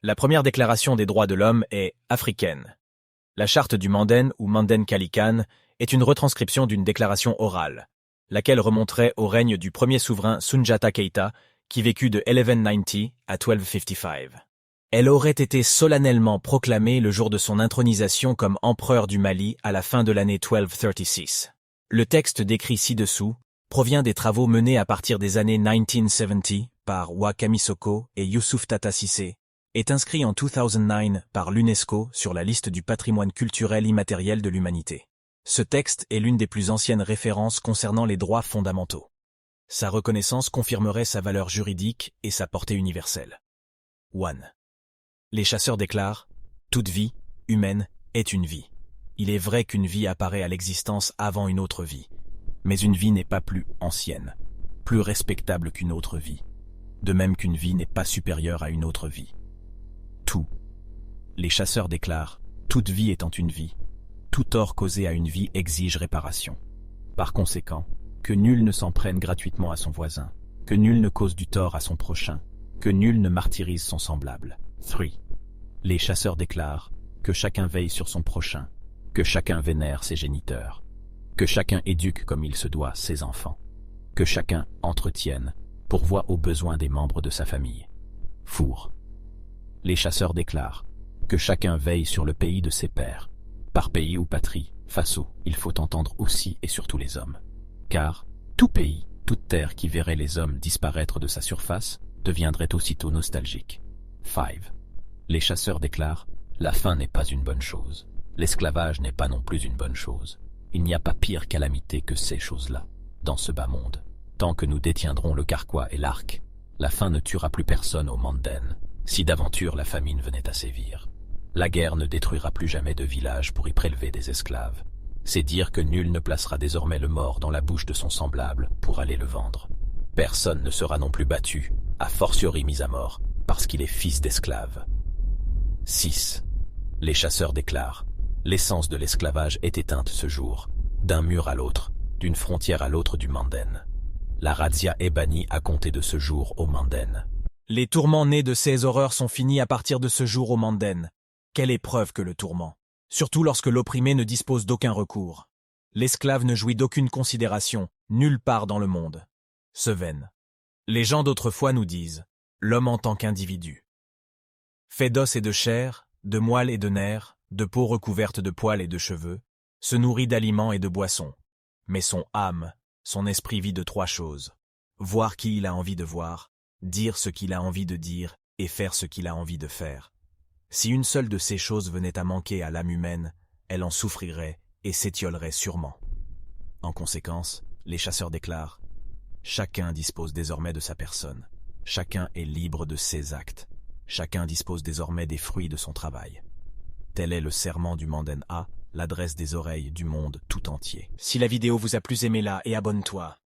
La première déclaration des droits de l'homme est africaine. La charte du Manden ou Manden Kalikan est une retranscription d'une déclaration orale, laquelle remonterait au règne du premier souverain Soundiata Keïta, qui vécut de 1190 à 1255. Elle aurait été solennellement proclamée le jour de son intronisation comme empereur du Mali à la fin de l'année 1236. Le texte décrit ci-dessous provient des travaux menés à partir des années 1970 par Wa Kamisoko et Youssouf Tata Cissé, est inscrit en 2009 par l'UNESCO sur la liste du patrimoine culturel immatériel de l'humanité. Ce texte est l'une des plus anciennes références concernant les droits fondamentaux. Sa reconnaissance confirmerait sa valeur juridique et sa portée universelle. 1. Les chasseurs déclarent « Toute vie, humaine, est une vie. Il est vrai qu'une vie apparaît à l'existence avant une autre vie. Mais une vie n'est pas plus ancienne, plus respectable qu'une autre vie. De même qu'une vie n'est pas supérieure à une autre vie. Tout. Les chasseurs déclarent « Toute vie étant une vie, tout tort causé à une vie exige réparation. Par conséquent, que nul ne s'en prenne gratuitement à son voisin, que nul ne cause du tort à son prochain, que nul ne martyrise son semblable. 3. Les chasseurs déclarent que chacun veille sur son prochain, que chacun vénère ses géniteurs, que chacun éduque comme il se doit ses enfants, que chacun entretienne, pourvoie aux besoins des membres de sa famille. 4. Les chasseurs déclarent que chacun veille sur le pays de ses pères. Par pays ou patrie, faso, il faut entendre aussi et surtout les hommes. Car tout pays, toute terre qui verrait les hommes disparaître de sa surface, deviendrait aussitôt nostalgique. 5. Les chasseurs déclarent « La faim n'est pas une bonne chose. L'esclavage n'est pas non plus une bonne chose. Il n'y a pas pire calamité que ces choses-là, dans ce bas monde. Tant que nous détiendrons le carquois et l'arc, la faim ne tuera plus personne au Manden, si d'aventure la famine venait à sévir. La guerre ne détruira plus jamais de village pour y prélever des esclaves. C'est dire que nul ne placera désormais le mort dans la bouche de son semblable pour aller le vendre. Personne ne sera non plus battu, a fortiori mis à mort, parce qu'il est fils d'esclave. 6. Les chasseurs déclarent « L'essence de l'esclavage est éteinte ce jour, d'un mur à l'autre, d'une frontière à l'autre du Manden. La razzia est bannie à compter de ce jour au Manden. Les tourments nés de ces horreurs sont finis à partir de ce jour au Manden. Quelle épreuve que le tourment, surtout lorsque l'opprimé ne dispose d'aucun recours. L'esclave ne jouit d'aucune considération, nulle part dans le monde. Seven. Les gens d'autrefois nous disent « L'homme en tant qu'individu. Fait d'os et de chair, de moelle et de nerfs, de peau recouverte de poils et de cheveux, se nourrit d'aliments et de boissons. Mais son âme, son esprit vit de 3 choses. Voir qui il a envie de voir, dire ce qu'il a envie de dire et faire ce qu'il a envie de faire. Si une seule de ces choses venait à manquer à l'âme humaine, elle en souffrirait et s'étiolerait sûrement. » En conséquence, les chasseurs déclarent « Chacun dispose désormais de sa personne. Chacun est libre de ses actes. Chacun dispose désormais des fruits de son travail. » Tel est le serment du Manden A, l'adresse des oreilles du monde tout entier. Si la vidéo vous a plu, aimez-la et abonne-toi.